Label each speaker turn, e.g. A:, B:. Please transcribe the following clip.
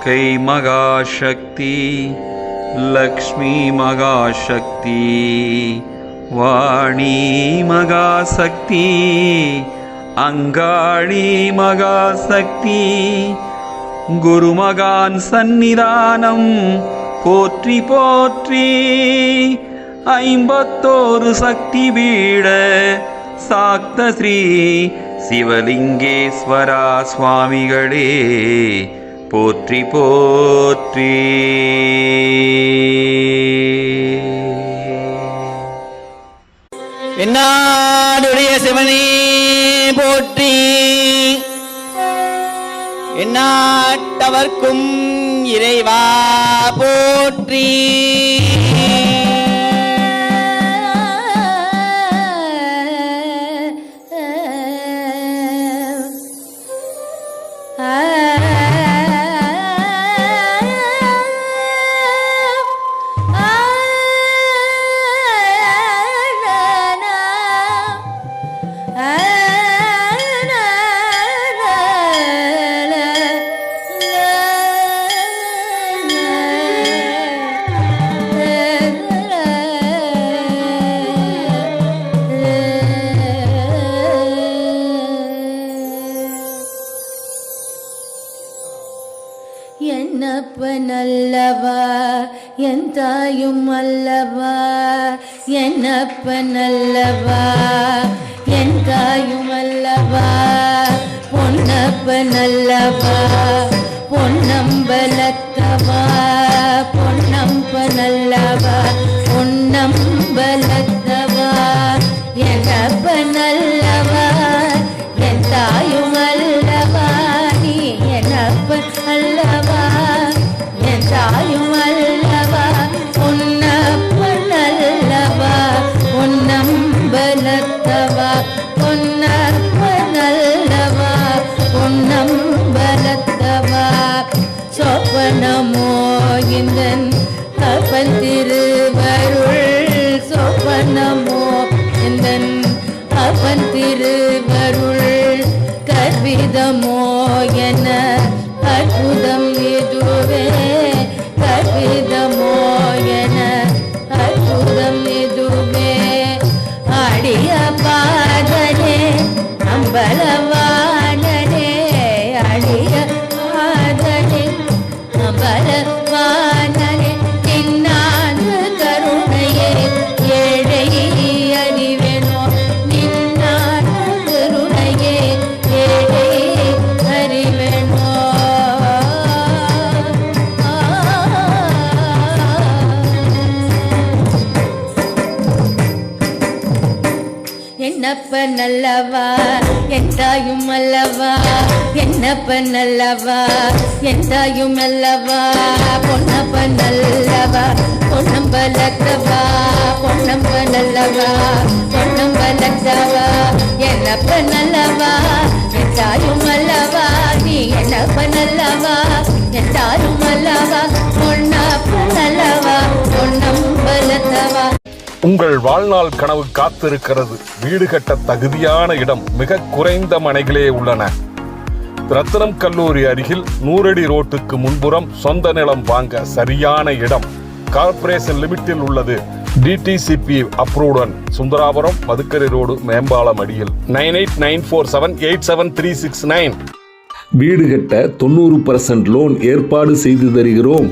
A: துர்க்கை மகாசக்தி, லக்ஷ்மி மகாசக்தி, வாணி மகாசக்தி, அங்காளி மகாசக்தி, குருமகான் சந்நிதானம் போற்றி போற்றி. 51 சக்தி பீட சாக்த ஸ்ரீ சிவலிங்கேஸ்வரா சுவாமிகளே போற்றி போற்றி.
B: என்னாடுடைய சிவனே போற்றி, எந்நாட்டவர்க்கும் இறைவா போற்றி.
C: என்னப்பனல்லவா என் தாயும் அல்லவா, என்னப்பனல்லவா என் தாயும் அல்லவா, பொன்னப்பனல்லவா பொன்னம்பலத்தவா, பொன்னம்பனல்லவா பொன்னம்பலத்தவா, என்னப்பனல்லவா என் தாயும் அல்லவா, நீ என்னப்பன் அல்லவா என் தாயும் அல்லவா, பொன்னப்பன் அல்லவா பொன்னம்பலத்தவா, பொன்னப்பன் அல்லவா பொன்னம்பலத்தவா. சொப்பனமோ இந்தன் அப்பன் திருவருள், சொப்பனமோ இந்தன் அப்பன் திருவருள், கற்பிதமோ என அற்புதம் இதுவே, கற்பிதமோ என அற்புதம் இதுவே. அடிய பாதனே அம்பலவானனே, அடிய பாதனே அம்பலவானனே, நின்னாண்டு கருணையே ஏழை அறிவேனோ, நின்னாண்டு கருணையே ஏழை அறிவேனோ. என்னப்பன் அல்லவா என் தாயும் அல்லவா, என்னப்பன் அல்லவா என் தாயும் அல்லவா, பொன்னப்பன் அல்லவா பொன்னம்பலத்தவா, பொன்னம்பன் அல்லவா பொன்னம்பலத்தவா, என்னப்பன் அல்லவா என் தாயும் அல்லவா, நீ என்னப்பன் அல்லவா என் தாயும் அல்லவா, பொன்னப்பன் அல்லவா பொன்னம்பலத்தவா.
D: உங்கள் வாழ்நாள் கனவு காத்திருக்கிறது. வீடு கட்ட தகுதியான இடம் மிக குறைந்த மனைகளே உள்ளன. ரத்தினம் கல்லூரி அருகில் 100 அடி ரோட்டுக்கு முன்புறம் சொந்த நிலம் வாங்க சரியான இடம். கார்ப்பரேஷன் லிமிட்டில் உள்ளது. டிடிசிபி அப்ரூவுடன் சுந்தராபுரம் மதுக்கரை ரோடு மேம்பாலம் அடியில். 9894787369.
E: வீடு கட்ட 90% லோன் ஏற்பாடு செய்து தருகிறோம்.